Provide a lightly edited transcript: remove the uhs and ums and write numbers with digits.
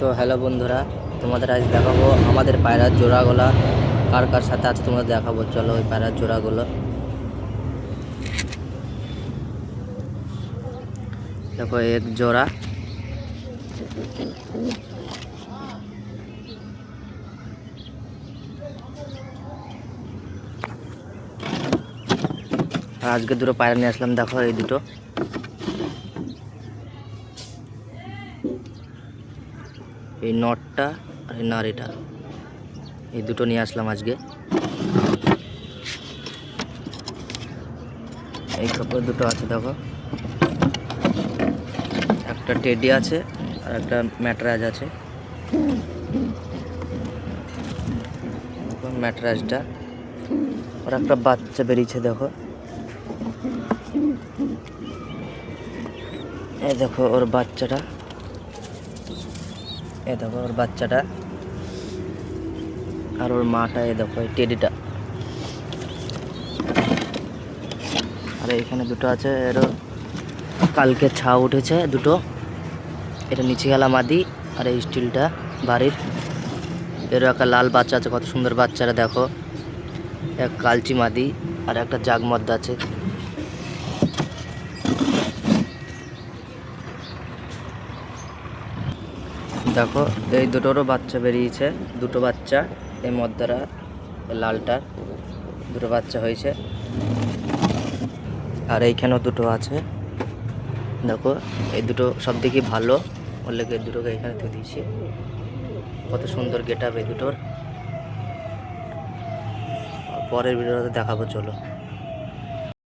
তো হ্যালো বন্ধুরা, তোমাদের আজ দেখাবো আমাদের পায়রার জোড়াগুলা কার কার সাথে আছে তোমাদের দেখাবো। চলো ওই পায়রার জোড়াগুলো দেখো। এক জোড়া, আর আজকে দুটো পায়রা নিয়ে আসলাম। দেখো এই দুটো, এই নটটা আর এই নারীটা, এই দুটো নিয়ে আসলাম আজকে। এই কাপড় দুটো আছে দেখো, একটা টেডি আছে আর একটা ম্যাটরাজ আছে। ম্যাটরাজটা আর একটা বাচ্চা বেরিয়েছে দেখো। এই দেখো ওর বাচ্চাটা, এই দেখো ওর বাচ্চাটা আর ওর মাটা। এই দেখো এই টেডিটা। আর এখানে দুটো আছে, এরও কালকে ছাউ উঠেছে দুটো। এটা নিচে গেলা মাদি আর এই স্টিলটা বাড়ির। এরও একটা লাল বাচ্চা আছে, কত সুন্দর বাচ্চারা দেখো। এক কালচি মাদি আর একটা জাগমদ্দা আছে। দেখো এই দুটোরও বাচ্চা বেরিয়েছে, দুটো বাচ্চা। এই মদ্দারা লালটার দুটো বাচ্চা হয়েছে। আর এইখানেও দুটো আছে দেখো। এই দুটো সব দিকে ভালো, ওর লেগে এই দুটোকে এখানে থেকে দিয়েছি। কত সুন্দর গেট আপ এই দুটোর। পরের ভিডিওতে দেখাবো, চলো।